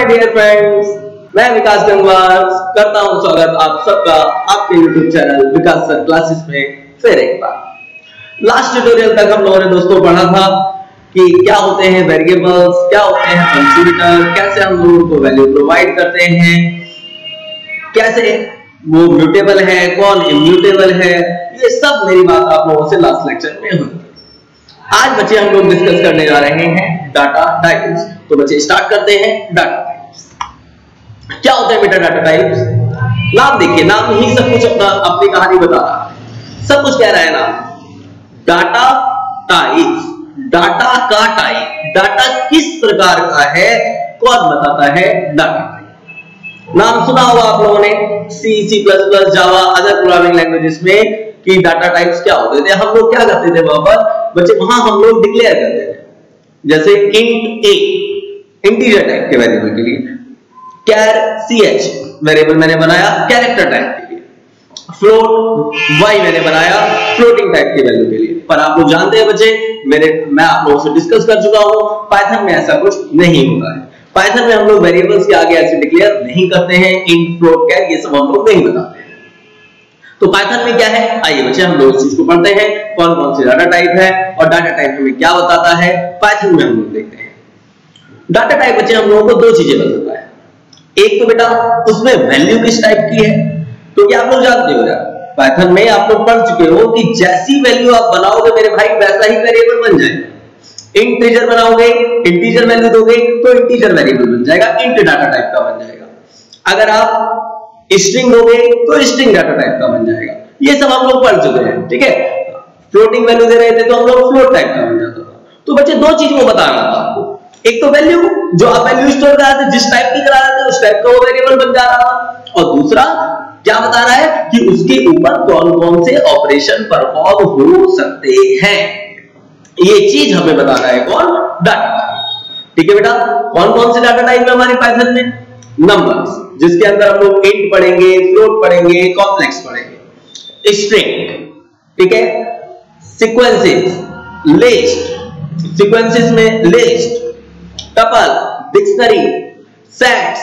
Dear friends, मैं विकास गंगवार करता हूं स्वागत आप सबका आपके YouTube चैनल विकास सर क्लासेस में फिर एक बार। लास्ट ट्यूटोरियल तक हम लोगों ने दोस्तों पढ़ा था कि क्या होते हैं वेरिएबल्स, क्या होते हैं कंस्ट्रक्टर, कैसे हम लोगों को वैल्यू प्रोवाइड करते हैं, कैसे वो म्यूटेबल है, कौन इम्यूटेबल है, ये सब मेरी बात आप लोगों से लास्ट लेक्चर में हुई। आज बच्चे हम लोग डिस्कस करने जा रहे हैं डाटा टाइप्स। तो बच्चे स्टार्ट करते हैं डाटा टाइप्स। क्या होता है बेटा डाटा टाइप्स? नाम देखिए, नाम ही सब कुछ अपनी कहानी बता रहा है, सब कुछ कह रहा है नाम। डाटा टाइप्स, डाटा का टाइप, डाटा किस प्रकार का है कौन बताता है डाटा टाइप। नाम सुना होगा आप लोगों ने सी, सी प्लस प्लस, जावा, अदर प्रोग्रामिंग लैंग्वेजेस में कि डाटा टाइप्स क्या होते थे। हम लोग क्या करते थे वहां पर बच्चे, वहां हम लोग डिक्लेयर करते थे, जैसे इंट ए इंटीजर टाइप के वेरिएबल के लिए, कैर ch वेरिएबल मैंने बनाया कैरेक्टर टाइप के लिए, फ्लोट y मैंने बनाया फ्लोटिंग टाइप के वैल्यू के लिए। पर आप लोग जानते हैं बच्चे, मैं आप लोगों से डिस्कस कर चुका हूं, पाइथन में ऐसा कुछ नहीं होता है। पाइथन में हम लोग वेरिएबल्स के आगे ऐसे डिक्लेयर नहीं करते हैं, इंट, फ्लोट, कैर ये सब हम लोग नहीं बताते हैं। तो पाइथन में क्या है, आइए बच्चे हम लोग इस चीज को पढ़ते हैं, कौन कौन से डाटा टाइप है और डाटा टाइप हमें क्या बताता है पाइथन में हम लोग देखते हैं। डाटा टाइप बच्चे हम लोगों को दो चीजें बताता है। एक तो बेटा उसमें वैल्यू किस टाइप की है, तो क्या आप लोग जानते हो यार, पाइथन में आप लोग पढ़ चुके हो कि जैसी वैल्यू आप बनाओगे मेरे भाई वैसा ही वेरिएबल बन जाएगा। इंटीजर बनाओगे, इंटीजर वैल्यू दोगे तो इंटीजर वेरिएबल बन जाएगा, इंट डाटा टाइप का बन जाएगा। अगर आप स्ट्रिंग दोगे तो स्ट्रिंग डाटा टाइप का बन जाएगा। ये सब हम लोग पढ़ चुके हैं, ठीक है। फ्लोटिंग वैल्यू दे रहे थे तो हम लोग फ्लोट टाइप का बन जाता था। तो बच्चे दो चीज वो बता रहा था आपको, एक तो वैल्यू जो आप वैल्यू स्टोर करा रहे थे, जिस टाइप की करा रहे थे उस टाइप का वो वेरिएबल बन जा रहा था, और दूसरा क्या बता रहा है कि उसके ऊपर कौन कौन से ऑपरेशन परफॉर्म हो सकते हैं। ये चीज हमें बताना है कौन, डाटा। ठीक है बेटा, कौन कौन से डाटा टाइप है हमारे पाइथन में? नंबर्स, जिसके अंदर हम लोग इंट पढ़ेंगे, फ्लोट पढ़ेंगे, कॉम्प्लेक्स पढ़ेंगे, स्ट्रिंग, ठीक है, सीक्वेंसेस, लिस्ट, सीक्वेंसेस में list, tuple, dictionary, sets,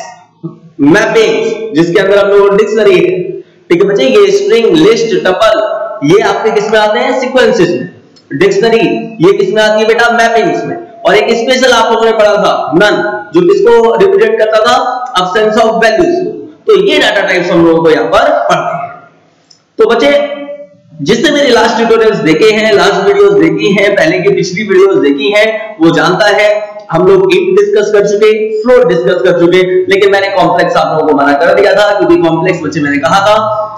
mappings, जिसके अंदर हम लोग डिक्शनरी है। ठीक है बच्चे, ये स्ट्रिंग, लिस्ट, टपल ये आपके किस में आते हैं? सीक्वेंसेस में। डिक्शनरी ये किस में आती है बेटा? मैपिंग्स में। और एक स्पेशल आप लोगों ने पढ़ा था नन, जो किसको रिप्रेजेंट करता था? अब्सेंस ऑफ वैल्यूज को। तो ये डाटा टाइप्स हम लोगों को यहां पर पढ़ते हैं। तो बच्चे जिसने मेरे लास्ट ट्यूटोरियल्स देखे हैं, लास्ट वीडियोस देखी हैं, पहले की पिछली वीडियोस देखी हैं, वो जानता है हम लोग इंट डिस्कस कर चुके, फ्लोट डिस्कस कर चुके, लेकिन मैंने कॉम्प्लेक्स आप लोगों को मना कर दिया था, क्योंकि कॉम्प्लेक्स बच्चे मैंने कहा था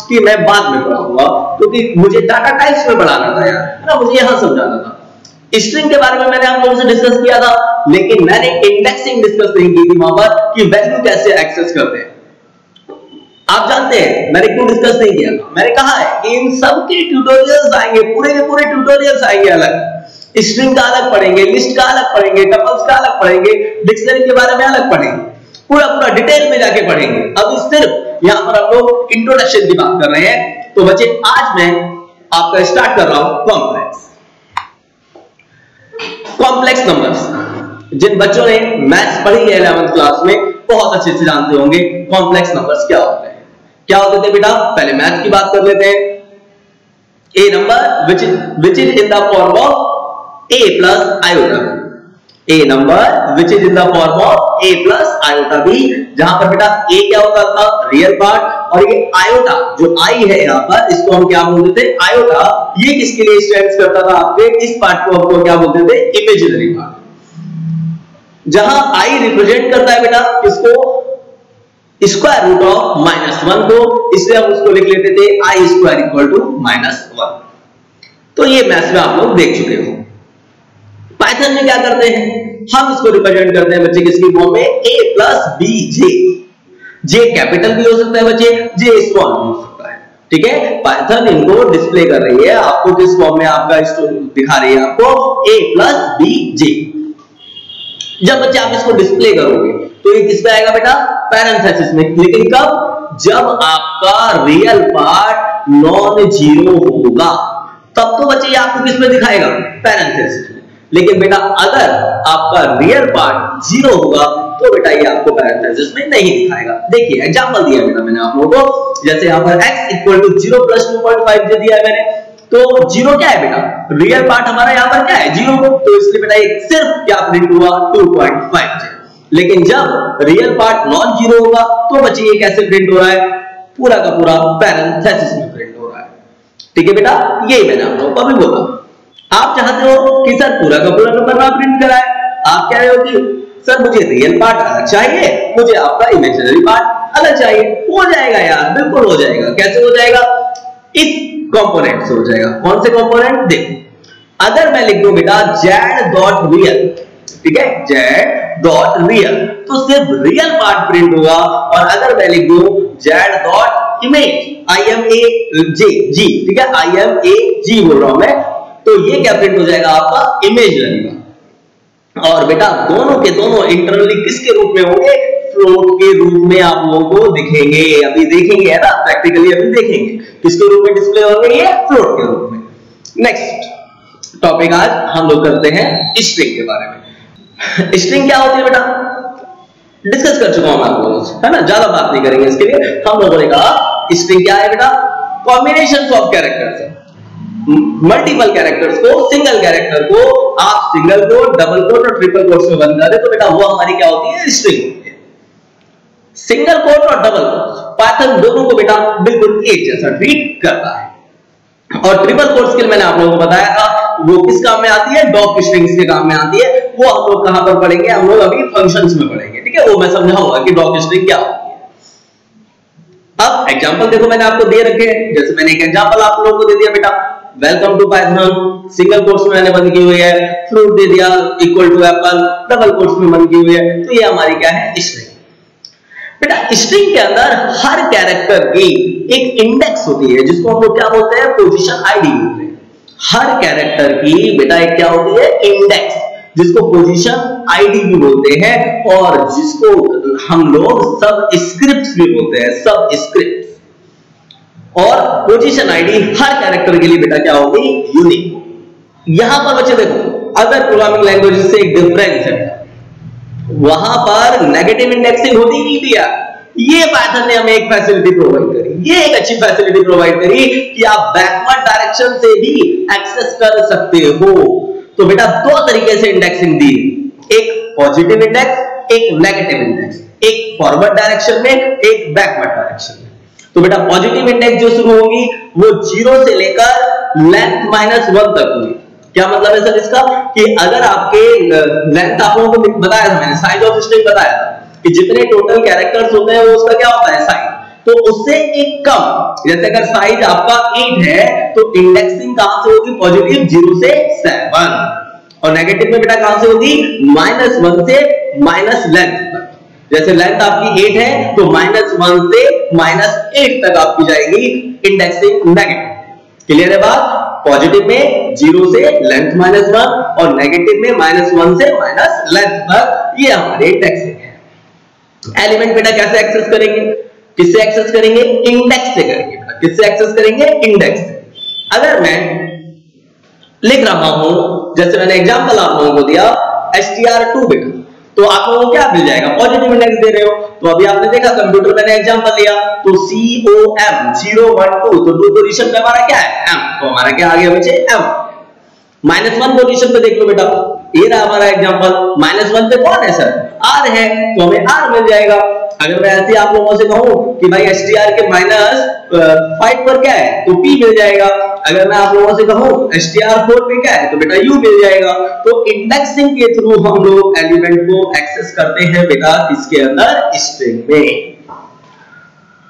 कि मैं बाद में पढ़ाऊंगा, क्योंकि मुझे डाटा टाइप्स में पढ़ाना था यार, है ना, मुझे यहां समझाना था। स्ट्रिंग के बारे में मैंने आप लोगों से डिस्कस किया था, लेकिन मैंने इंडेक्सिंग डिस्कस नहीं की थी वहां पर कि वैल्यू कैसे एक्सेस करते हैं। आप जानते हैं मैंने क्यों डिस्कस नहीं किया था? मैंने कहा है कि इन सब के ट्यूटोरियल्स आएंगे, पूरे के पूरे ट्यूटोरियल्स आएंगे अलग। स्ट्रिंग का अलग पढ़ेंगे, लिस्ट का अलग पढ़ेंगे, टपल्स का अलग पढ़ेंगे, डिक्शनरी के बारे में अलग पढ़ेंगे, पूरा पूरा डिटेल में जाके पढ़ेंगे। अब सिर्फ यहां पर हम लोग इंट्रोडक्शन की बात कर रहे हैं। तो बच्चे आज मैं आपका स्टार्ट कर रहा हूं कॉम्प्लेक्स नंबर्स। जिन बच्चों ने मैथ्स पढ़ी है 11th क्लास में बहुत अच्छे से जानते होंगे कॉम्प्लेक्स नंबर्स क्या होते हैं। क्या होते थे बेटा? पहले मैथ की बात कर लेते हैं। ए number which is in the form of a plus iota, a number which is in the form of a plus iota b, जहां पर बेटा a क्या होता था? रियल पार्ट, और ये आयोटा जो i है यहाँ पर, इसको हम क्या बोलते थे? आयोटा। ये किसके लिए स्टैंड करता था? आपके इस पार्ट को हमको क्या बोलते थे? Imaginary part. जहां i रिप्रेजेंट करता है बेटा किसको? स्क्वायर रूट ऑफ -1 को, इसलिए हम उसको लिख लेते थे i स्क्वायर इक्वल टू -1। तो ये मैथ्स में आप लोग देख चुके हो। पाइथन में क्या करते हैं? हम इसको रिप्रेजेंट करते हैं बच्चे किसकी फॉर्म में? a plus b j। j capital भी हो सकता है बच्चे, j स्मॉल भी हो सकता है, ठीक है। पाइथन इनको डिस्प्ले कर रही है, आपको किस फॉर्म में आपका स्टोरी दिखा रही है? आपको a प्लस b j। जब बच्चे आप इसको डिस्प्ले करोगे तो ये किस पे आएगा बेटा? पैरेंथेसिस में। लेकिन कब? जब आपका रियल पार्ट नॉन जीरो होगा, तब तो बच्चे ये आपको किस में दिखाएगा? पैरेंथेसिस में। लेकिन बेटा अगर आपका रियल पार्ट जीरो होगा तो बेटा ये आपको पैरेंथेसिस में नहीं दिखाएगा। देखिए एग्जांपल दिया बेटा मैंने आप लोगों को, जैसे यहाँ पर x इक्वल टू 0 प्लस 2.5 जो दिया है मैंने, तो 0 क्या है बेटा, रियल पार्ट हमारा यहाँ पर क्या है 0 को, तो इसलिए बेटा ये सिर्फ क्या प्रिंट हुआ 2.5। लेकिन जब रियल पार्ट नॉन जीरो होगा तो बच्चे ये कैसे प्रिंट हो रहा है, पूरा का पूरा पैरेंथेसिस में प्रिंट हो रहा है। ठीक है बेटा, यही मैंने आप लोगों को अभी बोला। आप चाहते हो कि सर पूरा का पूरा नंबर ना प्रिंट कराए, आप कह रहे हो कि सर मुझे रियल पार्ट अलग चाहिए, मुझे आपका इमेजिनरी पार्ट अलग चाहिए। हो जाएगा यार, बिल्कुल हो जाएगा। कैसे हो जाएगा, इस कंपोनेंट से हो जाएगा। कौन से कंपोनेंट, देखो अगर मैं लिख दूं बेटा z.real, ठीक है, z.real, तो सिर्फ रियल पार्ट प्रिंट होगा। और अगर मैं लिख दूं z.image, imag, ठीक है, imag बोल रहा हूं मैं, तो ये क्या प्रिंट हो जाएगा आपका इमेजिनरी का। और बेटा दोनों के दोनों इंटरनली किसके रूप में होंगे, फ्लोट के रूप में आप लोगों को दिखेंगे। अभी देखेंगे है ना, प्रैक्टिकली अभी देखेंगे किसके रूप में डिस्प्ले होंगे, ये फ्लोट के रूप में। नेक्स्ट टॉपिक आज हम लोग करते हैं स्ट्रिंग के बारे में। स्ट्रिंग क्या होती है बेटा, डिस्कस कर चुका हूं मैं आप लोगों से, है ना, ज्यादा बात नहीं करेंगे इसके लिए। हम लोगों ने कहा स्ट्रिंग क्या है बेटा, कॉम्बिनेशन ऑफ कैरेक्टर्स है। मल्टीपल कैरेक्टर्स को, सिंगल कैरेक्टर को आप सिंगल कोट, डबल कोट और ट्रिपल कोट्स में बंद कर दे तो बेटा वो हमारी क्या होती है, स्ट्रिंग होती है। सिंगल कोट और डबल कोट्स पाइथन दोनों को बेटा बिल्कुल एक जैसा ट्रीट करता है। और ट्रिपल कोट स्किल मैंने आप लोगों को बताया था, वो किस काम में आती है, डॉक स्ट्रिंग्स के काम में आती है। वो हम लोग कहां पर पढ़ेंगे, हम लोग अभी फंक्शंस में पढ़ेंगे, ठीक है, वो मैं समझाऊंगा कि डॉक स्ट्रिंग क्या होती है। अब एग्जांपल देखो मैंने आपको दे रखे हैं, जैसे मैंने एक एग्जांपल आप लोगों को दे दिया बेटा, welcome to Python, single quotes में मैंने बंद की हुई है, फ्रूट दे दिया equal to apple, double quotes में बंद की हुई है, तो ये हमारी क्या है, स्ट्रिंग। बेटा स्ट्रिंग के अंदर हर कैरेक्टर की एक इंडेक्स होती है, जिसको हम लोग क्या बोलते हैं, पोजीशन आईडी बोलते हैं। हर कैरेक्टर की बेटा एक क्या होती है, इंडेक्स, जिसको पोजीशन आईडी भी बोलते हैं, और जिसको हम लोग सब स्क्रिप्ट्स भी बोलते हैं, सब स्क्रिप्ट्स। और पोजीशन आईडी हर कैरेक्टर के लिए बेटा क्या होगी, यूनिक। यहां पर बच्चे देखो अदर प्रोग्रामिंग लैंग्वेजेस से एक डिफरेंस है, वहां पर नेगेटिव इंडेक्सिंग होती नहीं थी यार। ये पाइथन ने हमें एक फैसिलिटी प्रोवाइड करी, ये एक अच्छी फैसिलिटी प्रोवाइड करी कि आप बैकवर्ड डायरेक्शन से भी एक्सेस कर सकते हो। तो बेटा दो तरीके से इंडेक्सिंग दी, एक पॉजिटिव इंडेक्स, एक नेगेटिव इंडेक्स, एक फॉरवर्ड डायरेक्शन में, एक बैकवर्ड डायरेक्शन में। तो बेटा पॉजिटिव इंडेक्स जो शुरू होगी वो 0 से लेकर लेंथ -1 तक होगी। क्या मतलब है सर इसका, कि अगर आपके लेंथ आप लोगों को बताया था मैंने, साइज ऑफ स्ट्रिंग बताया था कि जितने टोटल कैरेक्टर्स होते हैं वो उसका क्या होता है, साइज, तो उससे एक कम, जैसे अगर साइज आपका 8 है तो इंडेक्सिंग कहां से होगी, पॉजिटिव 0 से 7, और नेगेटिव में बेटा कहां से होगी, -1 से माइनस लेंथ तक। जैसे लेंथ आपकी 8 है तो -1 से -8 तक आपकी जाएगी इंडेक्सिंग नेगेटिव। क्लियर है बात, पॉजिटिव में 0 से लेंथ -1 और नेगेटिव में -1 से माइनस लेंथ तक, ये हमारे इंडेक्सिंग है। एलिमेंट बेटा कैसे एक्सेस करेंगे, किससे एक्सेस करेंगे, इंडेक्स से करेंगे। किससे एक्सेस करेंगे, इंडेक्स से। अगर मैं लिख रहा हूं, जैसे मैंने एग्जांपल आप लोगों को दिया str2 बेटा, तो आप लोगों को क्या मिल जाएगा, पॉजिटिव इंडेक्स दे रहे हो। तो अभी आपने देखा कंप्यूटर मैंने एग्जांपल लिया, तो COM 0 1 2, तो 2 पोजीशन पे हमारा क्या है, M, तो हमारा क्या आ गया बच्चे, M। -1 पोजीशन पे देख लो बेटा, ये रहा हमारा एग्जांपल, -1 पे कौन है सर, R है, तो हमें R मिल जाएगा। अगर मैं ऐसे आप लोगों से कहूं कि भाई str के -5 पर क्या है, तो P मिल जाएगा। अगर मैं आप लोगों से कहूं str4 पे क्या है, तो बेटा U मिल जाएगा। तो इंडेक्सिंग के थ्रू हम लोग एलिमेंट को एक्सेस करते हैं बेटा किसके अंदर, स्ट्रिंग में।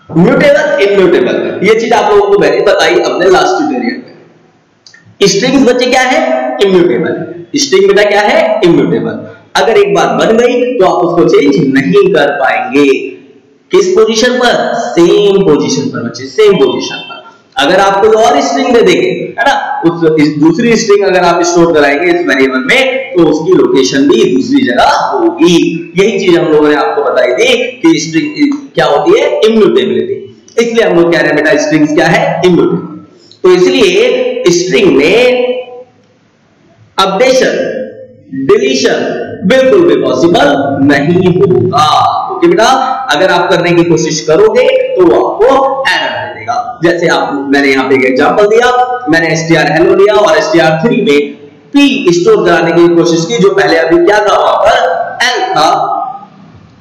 म्यूटेबल, इम्यूटेबल, ये चीज आप लोगों को मैंने बताई अपने लास्ट ट्यूटोरियल में। स्ट्रिंग्स बच्चे क्या है, इम्यूटेबल। स्ट्रिंग बेटा क्या है, इम्यूटेबल। अगर एक बार बन गई तो आप उसको चेंज नहीं कर पाएंगे। किस पोजीशन पर, सेम पोजीशन पर बच्चे, सेम पोजीशन पर। अगर आप कोई और स्ट्रिंग दे देंगे, है ना, उस दूसरी स्ट्रिंग अगर आप स्टोर कराएंगे इस वेरिएबल में, तो उसकी लोकेशन भी दूसरी जगह होगी। यही चीज हम लोगों ने आपको बताई थी कि स्ट्रिंग क्या होती है, इम्यूटेबिलिटी। इसलिए हम लोग कह रहे हैं बेटा स्ट्रिंग्स क्या है, इम्यूटेबल। तो इसलिए स्ट्रिंग में अपडेशन डिलीशन बिल्कुल भी पॉसिबल नहीं होगा। ओके बेटा, अगर आप करने की कोशिश करोगे तो वो आपको एरर दे देगा। जैसे मैंने यहाँ पे एक एग्जांपल दिया, मैंने str hello लिया और str3 में p स्टोर कराने की कोशिश की, जो पहले अभी क्या था वहां पर l था,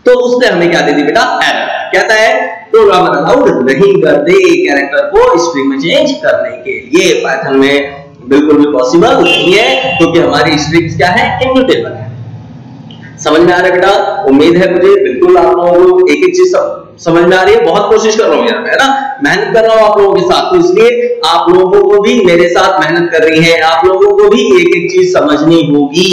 तो उसने हमें क्या दे दी बेटा, एरर। कहता है प्रोग्रामर अलाउड नहीं करते कैरेक्टर को स्ट्रिंग में चेंज करने के लिए। पाइथन में बिल्कुल भी पॉसिबल नहीं है, क्योंकि हमारी स्ट्रिंग्स क्या है, इम्यूटेबल है। समझ में आ रहा है बेटा? उम्मीद है मुझे बिल्कुल आप लोगों को एक एक चीज समझ में आ रही है। बहुत कोशिश कर रहा हूँ यार, है ना, मेहनत कर रहा हूँ आप लोगों के साथ, तो इसलिए आप लोगों को भी मेरे साथ मेहनत कर रही है, आप लोगों को भी एक एक चीज समझनी होगी।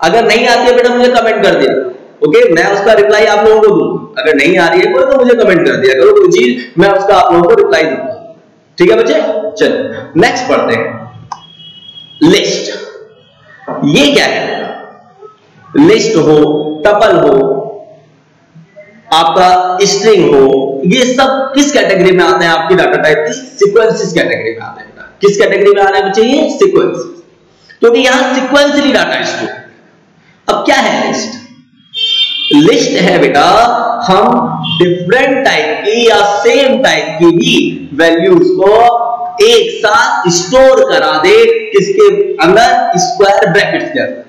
अगर नहीं आती है बेटा मुझे कमेंट कर दिया, ओके, मैं उसका रिप्लाई आप लोगों को दूं। अगर नहीं आ रही है कोई तो मुझे कमेंट कर दिया करो, कोई चीज मैं उसका आप लोगों को रिप्लाई दूंगा। ठीक है बच्चे, चलो नेक्स्ट पढ़ते हैं। लिस्ट, ये क्या है? लिस्ट हो, टपल हो, आपका स्ट्रिंग हो, ये सब किस कैटेगरी में आते हैं? आपकी डाटा टाइप की सीक्वेंसेस कैटेगरी में आते हैं बेटा। किस कैटेगरी में आ रहा है बच्चे? ये सीक्वेंसेस, क्योंकि यहां सीक्वेंसली डाटा स्टोर। अब क्या है लिस्ट? लिस्ट है बेटा, हम डिफरेंट टाइप की या सेम टाइप की भी वैल्यूज को एक साथ स्टोर करा दे, किसके अंदर? स्क्वायर ब्रैकेट्स के अंदर।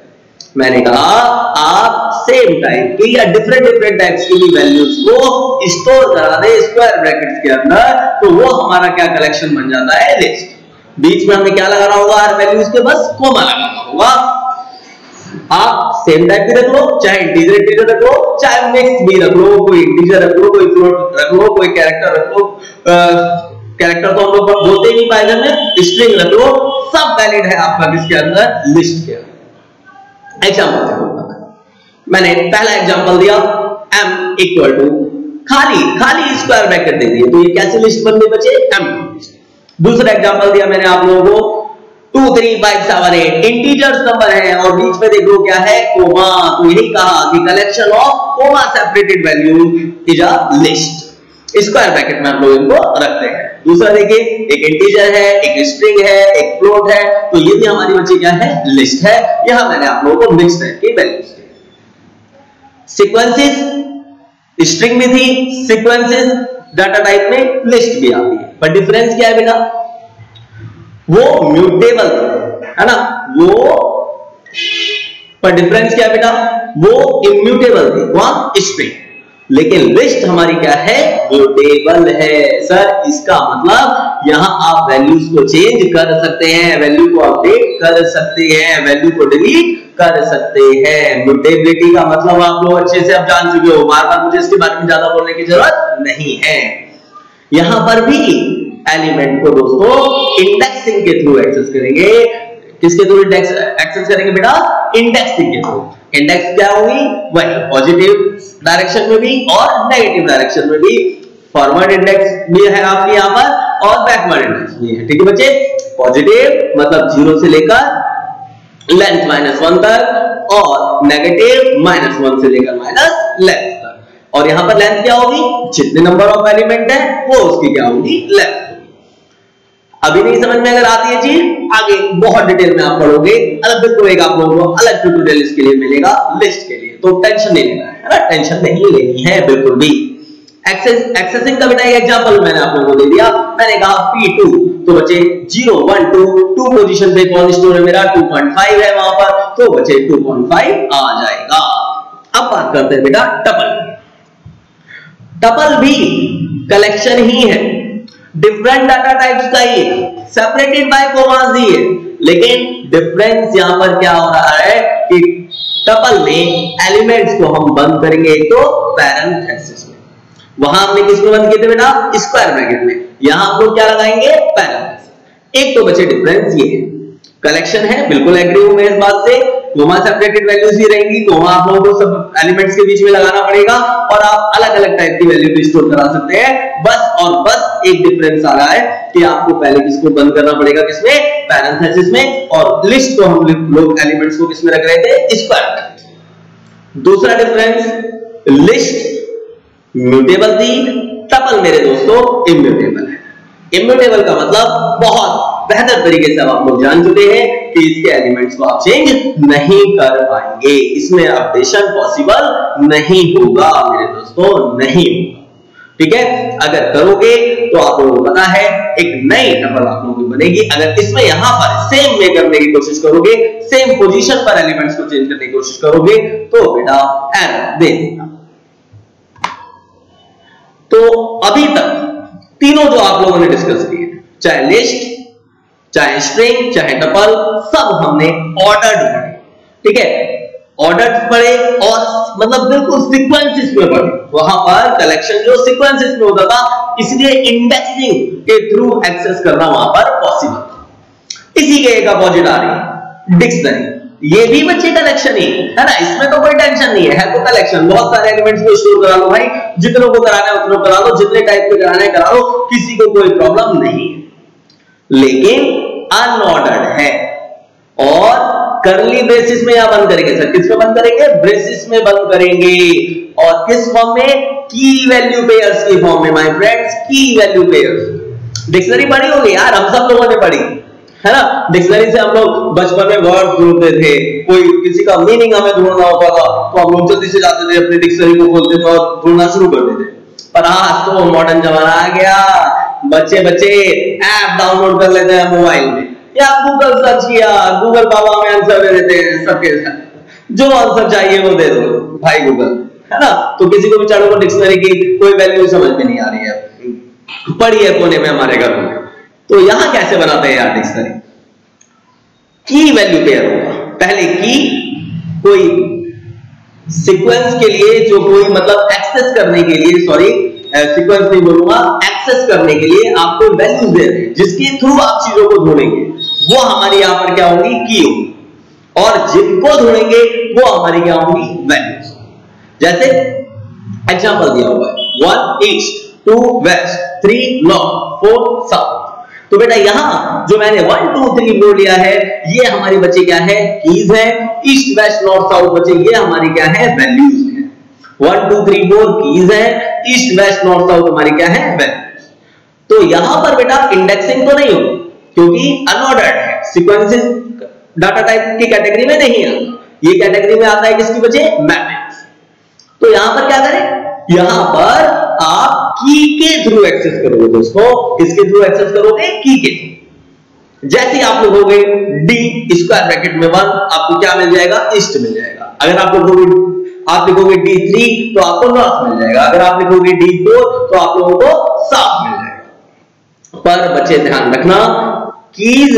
मैंने कहा आप सेम टाइप की या डिफरेंट टाइप्स की भी वैल्यूज को स्टोर करा दे स्क्वायर ब्रैकेट्स के अंदर, तो वो हमारा क्या कलेक्शन बन जाता है? लिस्ट। बीच में हमें क्या लगाना होगा? हर वैल्यूज के बस कोमा लगाना होगा। आप सेम टाइप की रख लो, चाहे इंटीजर रख लो, चाहे मिक्स भी रख लो, कोई इंटीजर रख लो, कोई फ्लोट रख लो, कोई कैरेक्टर रख लो। कैरेक्टर तो हम लोग बोलते ही नहीं पाइथन में, स्ट्रिंग रख लो, सब वैलिड है आपका किसके अंदर? लिस्ट के अंदर। एग्जांपल देखो, मैंने पहला एग्जांपल दिया m इक्वल टू खाली स्क्वायर ब्रैकेट दे दिए, तो ये कैसे लिस्ट बन गई बच्चे? m। दूसरा एग्जांपल दिया मैंने आप लोगों को 2 3 5 7 8 इंटीजर्स नंबर है और बीच में देखो क्या है? कोमा। तो यही कहा कि collection of coma separated values is a list. Square bracket में हम लोग इनको रखते हैं। दूसरा देखिए, एक इंटीजर है, एक स्ट्रिंग है, एक फ्लोट है, तो ये भी हमारी बच्ची क्या है? लिस्ट है। यहां मैंने आप लोगों को मिक्स टाइप की वैल्यूज दी। सीक्वेंसेस स्ट्रिंग में थी, सीक्वेंसेस डाटा टाइप में लिस्ट भी आती है, पर डिफरेंस क्या है बेटा? वो म्यूटेबल है ना, वो पर डिफरेंस क्या है बेटा? वो इम्यूटेबल थी, वहां स्ट्रिंग। लेकिन लिस्ट हमारी क्या है? म्यूटेबल है। सर इसका मतलब यहां आप वैल्यूज को चेंज कर सकते हैं, वैल्यू को अपडेट कर सकते हैं, वैल्यू को डिलीट कर सकते हैं। म्यूटेबिलिटी का मतलब आप लोग अच्छे से अब जान चुके हो, बार बार मुझे इसके बारे में ज्यादा बोलने की जरूरत नहीं है। यहां पर भी एलिमेंट को दोस्तों इंडेक्सिंग के थ्रू एक्सेस करेंगे। किसके थ्रू एक्सेस करेंगे बेटा? इंडेक्सिंग के थ्रू। इंडेक्स क्या होगी? वही पॉजिटिव डायरेक्शन में भी और नेगेटिव डायरेक्शन में भी। फॉरवर्ड इंडेक्स भी है आपके यहाँ पर और बैकवर्ड इंडेक्स भी है। ठीक है बच्चे, पॉजिटिव मतलब 0 से लेकर लेंथ -1 तक और नेगेटिव -1 से लेकर माइनस लेंथ तक। और यहाँ पर लेंथ क्या होगी? जितने नंबर ऑफ एलिमेंट है वो उसकी क्या होगी? लेंथ। अभी नहीं समझ में अगर आती है चीज, आगे बहुत डिटेल में आप पढ़ोगे, अलग से एक आप लोगों को अलग ट्यूटोरियल इसके लिए मिलेगा लिस्ट के लिए, तो टेंशन नहीं लेना है ना, टेंशन नहीं लेनी है बिल्कुल भी। एक्सेसिंग का बिना एक एग्जांपल मैंने आप लोगों को दे दिया। मैंने कहा P2, तो बच्चे 0 1 2 पोजीशन पे कौन स्टोर है मेरा? 2.5 है वहां पर, तो बच्चे 2.5 आ जाएगा। अब बात करते हैं बेटा टपल। टपल भी कलेक्शन ही है, डिफरेंट डाटा टाइप्स का ही है, सेपरेटेड बाय कोमास ही है, लेकिन डिफरेंस यहां पर क्या हो रहा है कि टपल में एलिमेंट्स को हम बंद करेंगे एक तो पैरेंथेसिस में, वहां हमने किसमें बंद किए थे बेटा? स्क्वायर ब्रैकेट में। यहां हम लोग क्या लगाएंगे? पैरेंथेसिस। एक तो बच्चे डिफरेंस ये है, कलेक्शन है, बिल्कुल एग्री हूं मैं इस बात से। कोमा सेपरेटेड वैल्यूज ही रहेंगी, कोमा आप लोगों को सब एलिमेंट्स के बीच में लगाना पड़ेगा और आप अलग अलग टाइप की वैल्यू भी स्टोर करा सकते हैं। बस और बस एक डिफरेंस आ रहा है कि आपको पहले किसको बंद करना पड़ेगा? किसमें? पैरेंथेसिस में। और लिस्ट को हम लोग एलिमेंट्स को किसमें रख रहे थे? Square bracket. दूसरा डिफरेंस, लिस्ट म्यूटेबल थी, टपल मेरे दोस्तों इम्यूटेबल है। इम्यूटेबल का मतलब बहुत बेहतर तरीके से आप लोग जान चुके हैं कि इसके एलिमेंट्स को आप चेंज नहीं कर पाएंगे, इसमें अपडेशन पॉसिबल नहीं होगा मेरे दोस्तों, नहीं होगा। ठीक है, अगर करोगे तो आप लोगों को पता है एक नई टपल आप लोगों की बनेगी। अगर इसमें यहां पर सेम में करने की कोशिश करोगे, सेम पोजीशन पर एलिमेंट्स को चेंज करने की कोशिश करोगे तो बेटा एरर दे देगा। तो अभी तक तीनों जो आप लोगों ने डिस्कस किए, चाहे लिस्ट, चाहे स्ट्रिंग, चाहे टपल, सब हमने ऑर्डर्ड पढ़े। ठीक है, ऑर्डर्ड पढ़े और मतलब बिल्कुल सीक्वेंसेस में पढ़े। वहां पर कलेक्शन जो सीक्वेंसेस में होता था, इसलिए इंडेक्सिंग के थ्रू एक्सेस करना वहां पर पॉसिबल था। इसी के एक अपोजिट आ रही है डिक्शनरी। ये भी बच्चे कलेक्शन ही है ना, इसमें तो कोई टेंशन नहीं है तो कलेक्शन। बहुत सारे एलिमेंट्स को स्टोर करा लो भाई, जितनों को कराना है उतनों करा लो, जितने टाइप के कराना है करा लो, किसी को कोई प्रॉब्लम नहीं। लेकिन अनऑर्डर्ड है और करली ब्रेसिस में या बंद करेंगे सर, किस में बंद करेंगे? ब्रेसिस में बंद करेंगे। और किस फॉर्म में? की वैल्यू पेयर्स की फॉर्म में माय फ्रेंड्स, की वैल्यू पेयर्स। डिक्शनरी पढ़ी होगी यार, हम सब लोगों ने पढ़ी है ना। डिक्शनरी से हम लोग बचपन में वर्ड ढूंढते थे, कोई किसी का मीनिंग हमें ढूंढना होता था तो हम लोग जल्दी से जाते थे, अपनी डिक्शनरी को खोलते थे और ढूंढना शुरू कर देते। पर आज तो मॉडर्न जमाना आ गया, बच्चे ऐप डाउनलोड कर लेते हैं मोबाइल में, या गूगल सर्च किया, गूगल बाबा में आंसर दे देते हैं सबके साथ, जो आंसर चाहिए वो दे दो भाई गूगल, है ना। तो किसी को बेचारों को डिक्शनरी की कोई वैल्यू समझ में नहीं आ रही है, पड़ी है कोने में हमारे घर में। तो यहां कैसे बनाते हैं यार डिक्शनरी? की वैल्यू पेयर होगा। पहले की कोई सीक्वेंस के लिए जो कोई मतलब एक्सेस करने के लिए, सॉरी सीक्वेंस नहीं बोलूंगा, एक्सेस करने के लिए आपको वैल्यूज दे रहे हैं जिसके थ्रू आप चीजों को ढूंढेंगे, वो हमारी यहां पर क्या होगी? की होगी। और जिनको ढूंढेंगे वो हमारी क्या होगी? वैल्यूज। जैसे एग्जांपल दिया हुआ है 1 ईस्ट, 2 वेस्ट, 3 नॉर्थ, 4 साउथ। तो बेटा यहां जो मैंने 1 2 3 4 लिया है, ये हमारी बच्चे क्या है? कीज है। ईस्ट वेस्ट नॉर्थ साउथ बच्चे ये हमारी क्या है? वैल्यूज है। 1 2 3 4 कीज है, ईस्ट वेस्ट नॉर्थ साउथ हमारी क्या है? वैल्यूज। तो यहां पर बेटा इंडेक्सिंग तो नहीं होगी क्योंकि अनऑर्डर्ड है, सीक्वेंसेस डाटा टाइप की कैटेगरी में नहीं आता, ये कैटेगरी में आता है किसकी बच्चे? मैट्रिक्स। तो यहां पर क्या करें? यहां पर आप की के थ्रू एक्सेस करोगे दोस्तों। किसके थ्रू एक्सेस करोगे? की के थ्रू। जैसे आप लिखोगे डी स्क्वायर ब्रैकेट में 1, आपको क्या मिल जाएगा? ईस्ट मिल जाएगा। अगर आप लिखोगे D3 तो आपको नॉर्थ मिल जाएगा। अगर आप लिखोगे D4 तो आप लोगों को साउथ मिल जाएगा। पर बच्चे ध्यान रखना, keys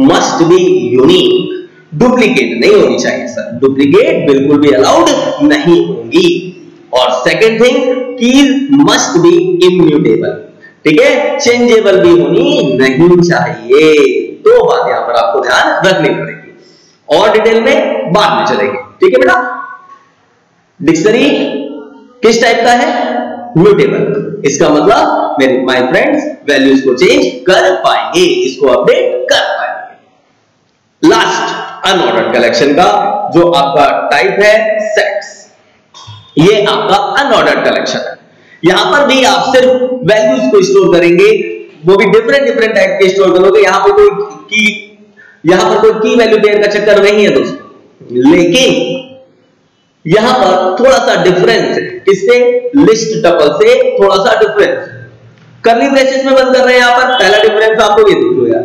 must be unique, duplicate नहीं होनी चाहिए सर, डुप्लीकेट बिल्कुल भी अलाउड नहीं होगी। और second thing, keys must be immutable, ठीक है, चेंजेबल भी होनी नहीं चाहिए। दो बात यहां पर आपको ध्यान रखनी पड़ेगी और डिटेल में बाद में चलेंगे, ठीक है बेटा। डिक्शनरी किस टाइप का है? म्यूटेबल। इसका मतलब मेरे माय फ्रेंड्स वैल्यूज को चेंज कर पाएंगे, इसको अपडेट कर पाएंगे। लास्ट अनऑर्डर्ड कलेक्शन का जो आपका टाइप है सेट्स, ये आपका अनऑर्डर्ड कलेक्शन है। यहां पर भी आप सिर्फ वैल्यूज को स्टोर करेंगे, वो भी डिफरेंट टाइप के स्टोर करोगे। यहां पर कोई की वैल्यू पेयर का चक्कर नहीं है दोस्तों, लेकिन यहां पर थोड़ा सा डिफरेंस है। किससे? लिस्ट टपल से थोड़ा सा डिफरेंस। कर्ली ब्रेसेस में बंद कर रहे हैं यहां पर। पहला डिफरेंस आपको ये दिख गया,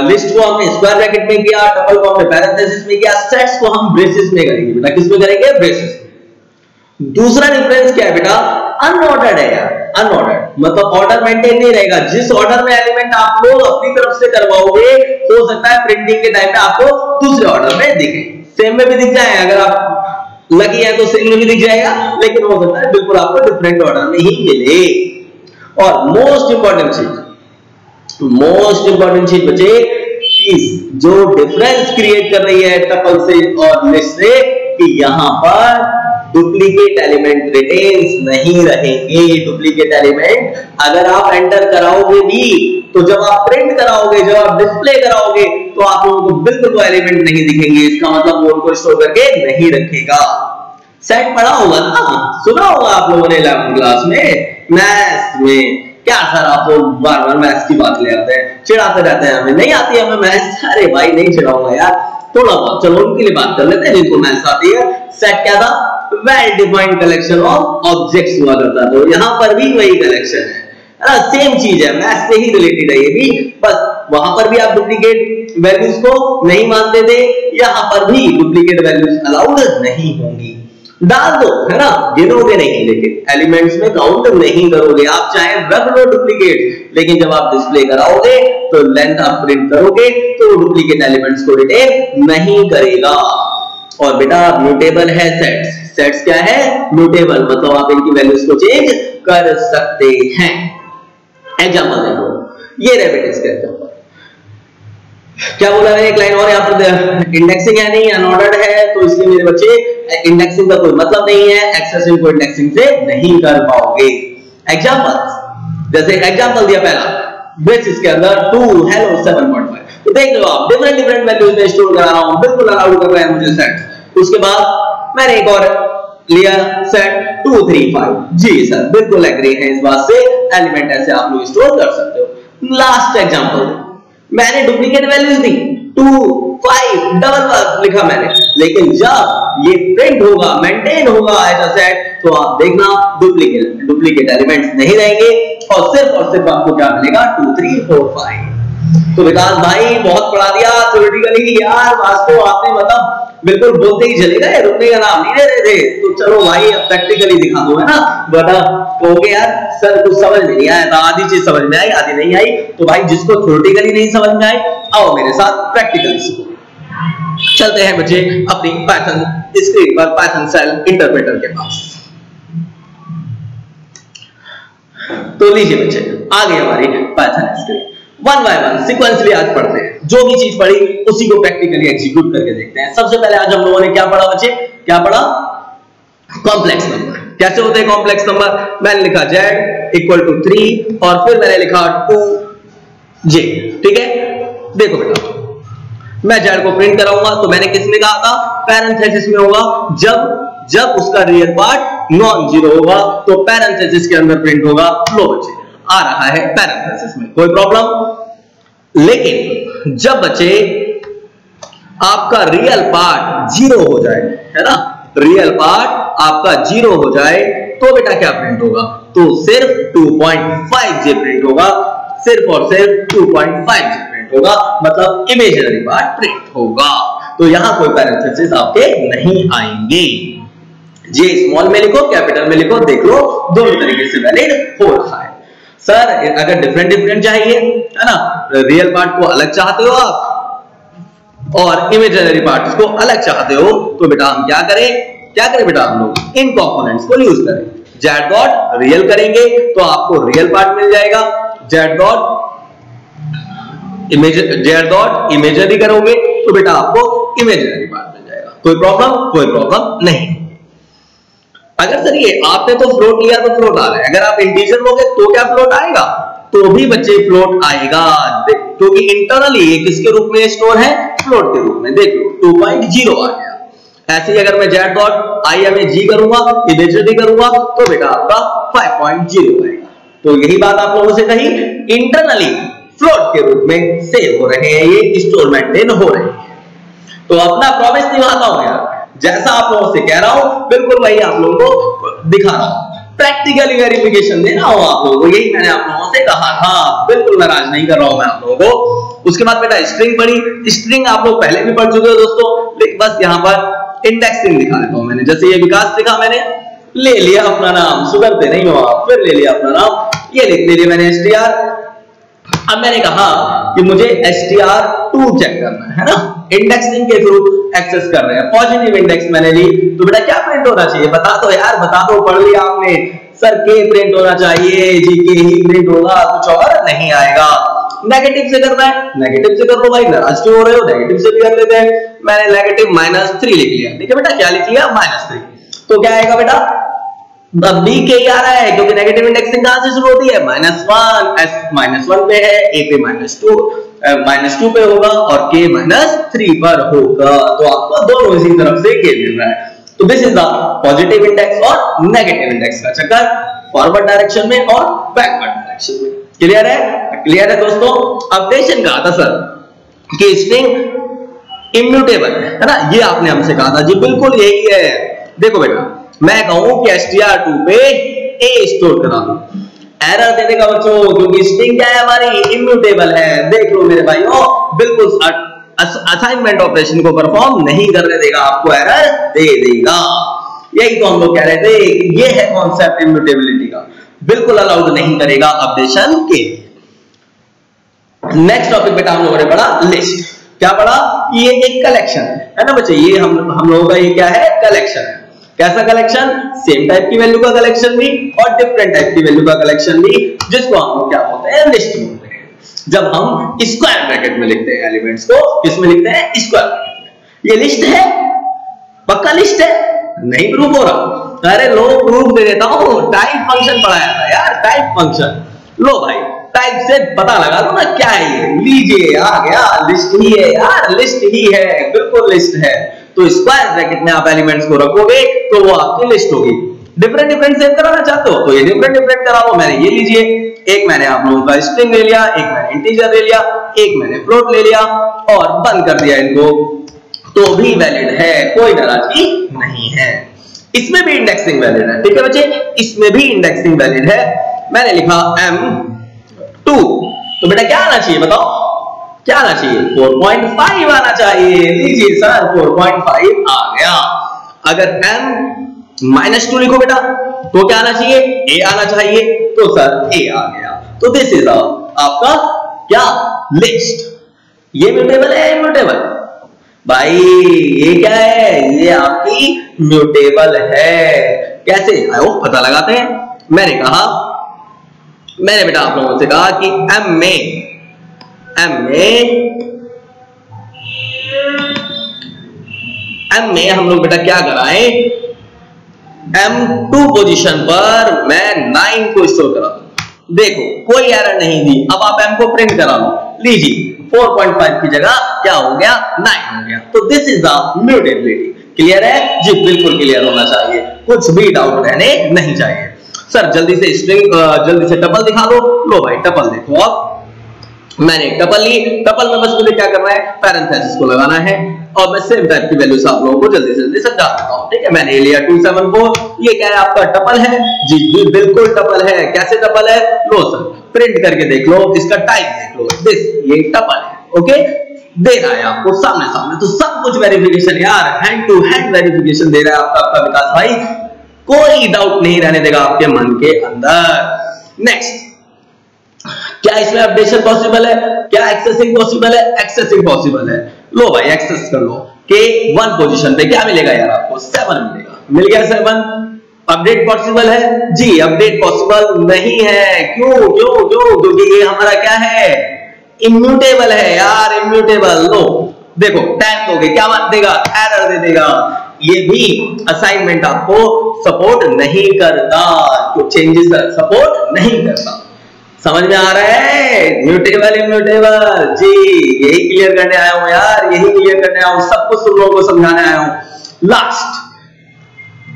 लिस्ट को हमने स्क्वायर ब्रैकेट में किया, टपल को हमने पैरेंथेसिस में किया, सेट्स को हम ब्रेसेस में करेंगे बेटा। किस में करेंगे? ब्रेसेस में। दूसरा डिफरेंस क्या है बेटा? अनऑर्डर्ड है यार, अनऑर्डर्ड मतलब ऑर्डर मेंटेन नहीं रहेगा। जिस ऑर्डर में एलिमेंट आप लोग अपनी तरफ से करवाओगे, हो सकता है प्रिंटिंग के टाइम पे आपको दूसरे ऑर्डर में दिखे, सेम में भी दिख जाए। अगर आप लगी है तो सेम में भी दिख जाएगा, लेकिन हो सकता है बिल्कुल आपको डिफरेंट ऑर्डर में ही मिले। और मोस्ट इंपॉर्टेंट चीज बचे कि जो डिफरेंस क्रिएट कर रही है टपल से और लिस्ट से, कि यहां पर डुप्लीकेट एलिमेंट रिटेन्स नहीं रहेंगे। डुप्लीकेट एलिमेंट अगर आप एंटर कराओगे भी, तो जब आप प्रिंट कराओगे, जब आप डिस्प्ले कराओगे, तो आप लोगों को बिल्कुल वो एलिमेंट नहीं दिखेंगे। इसका मतलब वो उनको स्टोर करके नहीं रखेगा। सेट पढ़ा होगा ना, सुना होगा आप लोगों ने 11th क्लास में मैथ्स में, क्या सर आप तो बार बार मैथ्स की बात ले आते हैं, चिढ़ाते रहते हैं, हमें नहीं आती है हमें मैथ्स। अरे भाई नहीं चिढ़ाऊंगा यार, थोड़ा बहुत चलो उनके लिए बात कर लेते हैं जिनको मैथ्स आती है। सेट क्या था? Well defined collection of objects हुआ करता। तो यहाँ पर भी वही कलेक्शन है ना, सेम चीज है, मैथ्स से ही रिलेटेड है ये भी। बस वहां पर भी आप डुप्लीकेट वैल्यूज को नहीं मानते थे, यहाँ पर भी डुप्लीकेट वैल्यूज अलाउड नहीं होंगी। डाल दो, है ना, गिनोगे नहीं, लेकिन एलिमेंट्स में काउंट नहीं करोगे। आप चाहे रख लो डुप्लीकेट, लेकिन जब आप डिस्प्ले कराओगे तो लेंथ आप प्रिंट करोगे तो डुप्लीकेट एलिमेंट्स को रिटेन नहीं करेगा। और बेटा म्यूटेबल है सेट्स। सेट्स क्या है? म्यूटेबल, मतलब आप इनकी वैल्यूज को चेंज कर सकते हैं। एग्जांपल देखो, ये रेबिट्स का एग्जांपल क्या बोला मैंने, एक लाइन और यहाँ पर इंडेक्सिंग है नहीं, अनऑर्डर्ड है, तो इसलिए मेरे बच्चे इंडेक्सिंग का कोई मतलब नहीं है, एक्सेसिव को इंडेक्सिंग से नहीं कर पाओगे। एग्जांपल, जैसे एग्जांपल दिया पहला, ब्रेस इसके अंदर 2 हेलो 7.5, तो देख लो आप डिफरेंट वैल्यूज में स्टोर करा रहा हूं, बिल्कुल अलाउड कर रहा है मुझे सेट। उसके बाद मैंने एक और लिया सेट 2 3 5, जी सर बिल्कुल एग्री है इस बात से, एलिमेंट ऐसे आप लोग स्टोर कर सकते हो। लास्ट एग्जांपल, मैंने डुप्लीकेट वैल्यूज दी 2 5 डबल वर्क लिखा मैंने, लेकिन जब ये प्रिंट होगा, मेंटेन होगा एज अ सेट, तो आप देखना डुप्लीकेट एलिमेंट्स नहीं रहेंगे और सिर्फ आपको क्या मिलेगा 2 3 4 5। तो विकास भाई बहुत पढ़ा दिया थ्योरेटिकली यार, वास्तव आपने मतलब बिल्कुल बोलते ही चले गए, रुकने का नाम नहीं ले रहे थे। तो चलो भाई अब प्रैक्टिकली दिखा दो, है ना, बता कहोगे यार सर कुछ समझ नहीं आया था, आधी चीज समझ में आई आधी नहीं आई। तो भाई जिसको थ्योरेटिकली नहीं समझ में आए, आओ मेरे साथ प्रैक्टिकली सीखो। चलते हैं बच्चे अपनी पाइथन स्क्रीन पर, पाइथन सेल इंटरप्रेटर के पास। तो लीजिए बच्चे, आ गई हमारी Python screen. One by one sequentially आज पढ़ते हैं, जो भी चीज पढ़ी उसी को प्रैक्टिकली एग्जीक्यूट करके देखते हैं। सबसे पहले आज हम लोगों ने क्या पढ़ा बच्चे, क्या पढ़ा? Complex number. कैसे होते हैं कॉम्प्लेक्स नंबर? मैंने लिखा z इक्वल टू 3 और फिर मैंने लिखा 2j, ठीक है। देखो बेटा, मैं z को प्रिंट कराऊंगा तो मैंने किस में कहा था? पैरेंथेसिस में होगा। जब उसका रियल पार्ट नॉन जीरो होगा तो पैरेंथेसिस के अंदर प्रिंट होगा। लो बच्चे आ रहा है पैरेंथेसिस में, कोई प्रॉब्लम। लेकिन जब बच्चे आपका रियल पार्ट जीरो हो जाए, है ना, रियल पार्ट आपका जीरो हो जाए तो बेटा क्या प्रिंट होगा? तो सिर्फ 2.5j प्रिंट होगा, सिर्फ और सिर्फ 2.5j प्रिंट होगा, मतलब इमेजिनरी पार्ट प्रिंट होगा। तो यहां कोई पैरेंथेसिस आपके नहीं आएंगे। जे स्मॉल में लिखो, कैपिटल में लिखो, देख लो दोनों तरीके से वैलिड हो रहा है। सर अगर डिफरेंट चाहिए, है ना, रियल पार्ट को अलग चाहते हो आप और इमेजिनरी पार्ट्स को अलग चाहते हो, तो बेटा हम क्या करें बेटा, हम लोग इन कंपोनेंट्स को यूज करें। z डॉट रियल करेंगे तो आपको रियल पार्ट मिल जाएगा, z डॉट इमेजिनरी करोगे तो बेटा आपको इमेजिनरी पार्ट मिल जाएगा। कोई प्रॉब्लम नहीं। अगर सर ये आपने तो फ्लोट लिया तो फ्लोट आ रहा है, अगर आप इंटीजर लोगे तो क्या फ्लोट आएगा? तो भी बच्चे फ्लोट आएगा, क्योंकि इंटरनली ये किसके रूप में स्टोर है? फ्लोट के रूप में। देख लो 2.0 आ गया। ऐसे ही अगर मैं z डॉट imag करूंगा, इमेजिनरी करूंगा, तो बेटा आपका 5.0 आएगा। तो यही बात आप लोगों से कही, इंटरनली फ्लोट के रूप में सेव हो रहे हैं, ये स्टोर मेंटेन हो रहे हैं। तो अपना प्रॉमिस निभाता हूं यार, जैसा आप लोगों से कह रहा हूं बिल्कुल वही आप लोगों को दिखा रहा हूं, प्रैक्टिकली वेरिफिकेशन देना हो आप लोगों को, यही मैंने आप लोगों से कहा था। बिल्कुल नाराज नहीं कर रहा हूं मैं आप लोगों को। उसके बाद बेटा स्ट्रिंग पढ़ी, स्ट्रिंग आप लोग पहले भी पढ़ चुके हो दोस्तों, लेकिन बस यहाँ पर इंडेक्सिंग दिखा देता हूं मैंने। जैसे ये विकास लिखा, मैंने ले लिया अपना नाम, सुधरते नहीं हो आप, फिर ले लिया अपना नाम, ये लिख लीजिए मैंने str। अब मैंने कहा कि मुझे str2 चेक करना है ना, इंडेक्सिंग के थ्रू एक्सेस कर रहे हैं, पॉजिटिव इंडेक्स मैंने ली, तो बेटा क्या प्रिंट होना चाहिए? बता दो यार, बता दो, पढ़ लिया आपने। सर के प्रिंट होना चाहिए, जी के ही प्रिंट होगा, कुछ और नहीं आएगा। नेगेटिव से करना है, नेगेटिव से कर लो भाई, नाराज क्यों हो रहे हो? नेगेटिव से भी कर लेते हैं। मैंने नेगेटिव -3 लिख लिया, ठीक है बेटा, क्या लिख लिया? -3। तो क्या आएगा बेटा? अब बी के ही आ रहा है, क्योंकि नेगेटिव इंडेक्सिंग कहां से शुरू होती है? -1, s -1 पे है, a पे -2 पे होगा और k -3 पर होगा। तो आपको दोनों इसी तरफ से k मिल रहा है। तो this is the positive index और नेगेटिव इंडेक्स का चक्कर, फॉरवर्ड डायरेक्शन में और बैकवर्ड। डायरेक्शन में। क्लियर है? क्लियर है दोस्तों। अपडेशन कहा था सर कि स्ट्रिंग इम्यूटेबल है ना, ये आपने हमसे कहा था जी, बिल्कुल यही है। देखो बेटा, मैं कहूं कि str2 पे a स्टोर करा दो, एरर दे देगा बच्चों, क्योंकि स्ट्रिंग क्या है हमारी, इम्यूटेबल है। देख लो मेरे भाइयों, बिल्कुल असाइनमेंट ऑपरेशन को परफॉर्म नहीं करने देगा, आपको एरर दे देगा। यही तो हम लोग कह रहे थे, ये है कॉन्सेप्ट इम्यूटेबिलिटी का, बिल्कुल अलाउड नहीं करेगा अपडेशन के। नेक्स्ट टॉपिक बेटा हम लोगों ने पढ़ा लिस्ट। क्या पढ़ा? ये एक कलेक्शन है ना बच्चे, ये हम लोगों का ये क्या है, कलेक्शन है। कैसा कलेक्शन? सेम टाइप की वैल्यू का कलेक्शन भी और डिफरेंट टाइप की वैल्यू का कलेक्शन भी, जिसको हम लोग क्या बोलते हैं, लिस्ट बोलते हैं। जब हम स्क्वायर ब्रैकेट में लिखते हैं एलिमेंट्स को, किसमें लिखते हैं, स्क्वायर ब्रैकेट में। ये लिस्ट है, पक्का लिस्ट है, नहीं प्रूफ हो रहा, अरे लो प्रूफ दे देता हूं। टाइप फंक्शन पढ़ाया था यार, टाइप फंक्शन। लो भाई, टाइप से पता लगा दो ना क्या है ये, लीजिए आ गया, लिस्ट ही है यार, लिस्ट ही है, बिल्कुल लिस्ट है। तो स्क्वायर ब्रैकेट में आप एलिमेंट्स को रखोगे तो वो आपकी लिस्ट होगी। डिफरेंट डिफरेंट सेव कराना चाहते हो तो ये डिफरेंट डिफरेंट कराओ। मैंने ये लीजिए, एक मैंने आप लोगों का स्ट्रिंग ले लिया, एक मैंने इंटीजर ले लिया, एक मैंने फ्लोट ले लिया और बंद कर दिया इनको, तो भी वैलिड है, कोई नाराजगी नहीं है। इसमें भी इंडेक्सिंग वैलिड है, ठीक है बच्चे, इसमें भी इंडेक्सिंग वैलिड है। मैंने लिखा m2, तो बेटा क्या आना चाहिए बताओ, क्या आना चाहिए, 4.5 आना चाहिए। लीजिए सर 4.5 आ गया। अगर m-2 लिखो बेटा तो क्या आना चाहिए, a आना चाहिए, तो सर a आ गया। तो दिस इज आपका क्या, लिस्ट। ये म्यूटेबल है, इम्यूटेबल भाई, ये क्या है, ये आपकी म्यूटेबल है। कैसे, आओ पता लगाते हैं। मैंने बेटा आप लोगों से कहा कि m में हम लोग बेटा क्या कराएं, m2 पोजीशन पर मैं 9 को स्टोर करा दूं। देखो कोई एरर नहीं दी, अब आप m को प्रिंट करा लो, लीजिए 4.5 की जगह क्या हो गया, 9 हो गया। तो this is the mutability. Clear है जी, बिल्कुल क्लियर होना चाहिए, कुछ भी डाउट रहने नहीं चाहिए। सर जल्दी से स्ट्रिंग, जल्दी से टपल दिखा दो। लो भाई टपल देखो, अब मैंने टपल ली, टपल में बस मुझे क्या करना है, पैरेंथेसिस को लगाना है और मैं सेम टाइप की वैल्यू से आप लोगों को जल्दी से जल्दी समझा देता हूं। ठीक है, मैंने लिया 274, ये क्या है आपका टपल है जी, जी बिल्कुल टपल है। कैसे टपल है, लो सर प्रिंट करके देख लो, इसका टाइप देख लो, दिस ये टपल है। ओके, दे रहा है आपको सामने सामने, तो सब कुछ वेरिफिकेशन यार, हैंड टू हैंड वेरिफिकेशन दे रहा है आपका विकास भाई, कोई डाउट नहीं रहने देगा आपके मन के अंदर। नेक्स्ट, क्या इसमें अपडेशन पॉसिबल है, क्या एक्सेसिंग पॉसिबल है, एक्सेसिंग पॉसिबल है। लो भाई एक्सेस कर लो, के 1 पोजीशन पे क्या मिलेगा यार आपको, 7 मिलेगा, मिल गया 7। अपडेट पॉसिबल है जी, अपडेट पॉसिबल नहीं है। क्यों क्यों क्यों, क्योंकि ये हमारा क्या है, इम्यूटेबल है यार, इम्यूटेबल। लो देखो 10 दोगे क्या मान देगा, एरर दे देगा। ये भी असाइनमेंट आपको सपोर्ट नहीं करता, तो चेंजेस सपोर्ट नहीं करता। समझ में आ रहा है, म्यूटेबल इम्यूटेबल जी, यही क्लियर करने आया हूं यार, यही क्लियर करने आया हूं, सब कुछ तुम लोगों को समझाने आया हूं। लास्ट,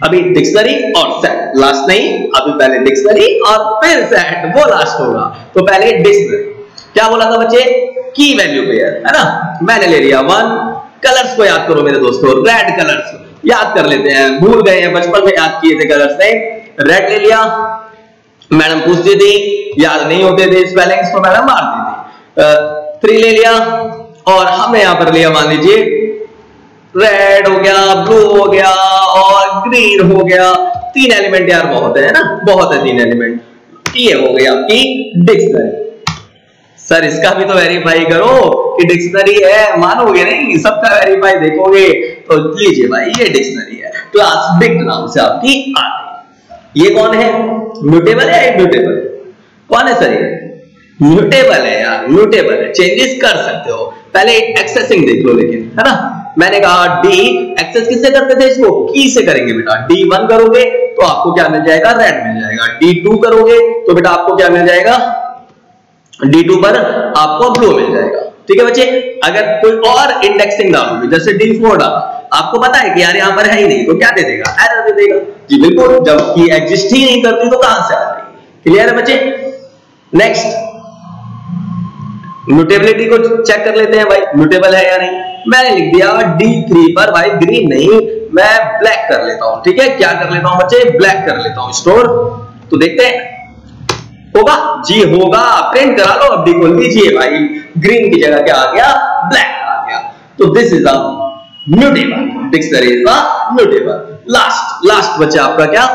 अभी डिक्शनरी और सेट, लास्ट नहीं, अभी पहले डिक्शनरी और फिर सेट, वो लास्ट होगा। तो पहले डिक्शनरी, क्या बोला था बच्चे, की वैल्यू पेयर है ना, मैंने ले लिया 1। कलर्स को याद करो मेरे दोस्तों, रेड कलर्स याद कर लेते हैं, भूल गए हैं, बचपन में याद किए थे कलर्स ने। रेड ले लिया, मैडम पूछती थी, याद नहीं होते थे स्पेलिंग्स तो मैडम मारती थी। 3 ले लिया और हमने यहां पर लिया मान लीजिए रेड हो गया, ब्लू हो गया और ग्रीन हो गया। 3 एलिमेंट यार बहुत है ना, बहुत है 3 एलिमेंट। ये हो गई आपकी डिक्शनरी। सर इसका भी तो वेरीफाई करो कि डिक्शनरी है, मानोगे नहीं, सबका वेरीफाई देखोगे। तो लीजिए भाई ये डिक्शनरी है, क्लास बिग नाम से आपकी आ गई। ये कौन है, म्यूटेबल है, इम्यूटेबल कौन है सर, ये म्यूटेबल है यार, म्यूटेबल है, चेंजेस कर सकते हो। पहले एक्सेसिंग देख लो, लेकिन है ना, मैंने कहा डी एक्सेस किससे करते थे, इसको की से करेंगे बेटा। D1 करोगे तो आपको क्या मिल जाएगा, रेड मिल जाएगा। D2 करोगे तो बेटा आपको क्या मिल जाएगा, D2 पर आपको ब्लू मिल जाएगा। ठीक है बच्चे, अगर कोई और इंडेक्सिंग डालोगे जैसे D4 डाला, आपको पता है कि यार यहाँ पर है ही नहीं, तो क्या दे देगा, एरर दे देगा जी बिल्कुल, जब की एग्जिस्ट ही नहीं करती तो कहां से आ जाएगी। क्लियर है बच्चे, नेक्स्ट म्यूटेबिलिटी को चेक कर लेते हैं भाई, म्यूटेबल है या नहीं। मैंने लिख दिया D3 पर भाई, ग्रीन नहीं, मैं ब्लैक कर लेता हूं। ठीक है, क्या कर लेता हूं बच्चे, ब्लैक कर लेता हूं स्टोर। तो देखते हैं होगा जी, होगा, प्रिंट करा लो, अब खोल दीजिए भाई, ग्रीन की जगह क्या आ गया, ब्लैक आ गया। तो this is a mutable, dictionary is a mutable. Last बच्चा आपका क्या,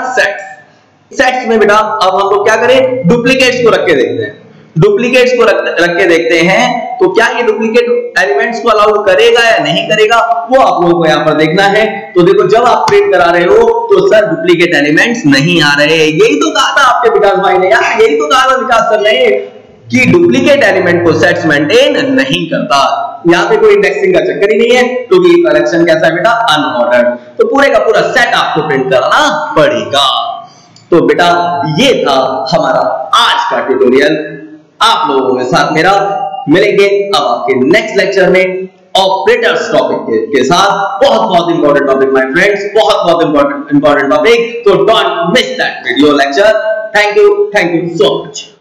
सेट्स में बेटा अब हम लोग क्या करें, डुप्लीकेट्स को रख के देखते हैं। डुप्लीकेट्स को रख के देखते हैं तो क्या ये डुप्लीकेट एलिमेंट्स को अलाउ करेगा या नहीं करेगा, वो आप लोगों को यहां पर देखना है। तो देखो, जब आप प्रिंट करा रहे हो तो सर डुप्लीकेट एलिमेंट्स नहीं आ रहे। यही तो कहा था आपके विकास भाई ने यार, यही तो कहा था विकास सर ने कि डुप्लीकेट एलिमेंट को सेट्स मेंटेन नहीं करता। यहाँ पे कोई इंडेक्सिंग का चक्कर ही नहीं है, क्योंकि कलेक्शन कैसा है बेटा, अनऑर्डर्ड। तो पूरे का पूरा सेट आपको प्रिंट करना पड़ेगा। तो बेटा ये था हमारा आज का ट्यूटोरियल आप लोगों के साथ मेरा। मिलेंगे अब आपके नेक्स्ट लेक्चर में ऑपरेटर्स टॉपिक के साथ। बहुत इंपॉर्टेंट टॉपिक माय फ्रेंड्स, बहुत इंपॉर्टेंट टॉपिक। तो don't miss that video lecture. Thank you so much.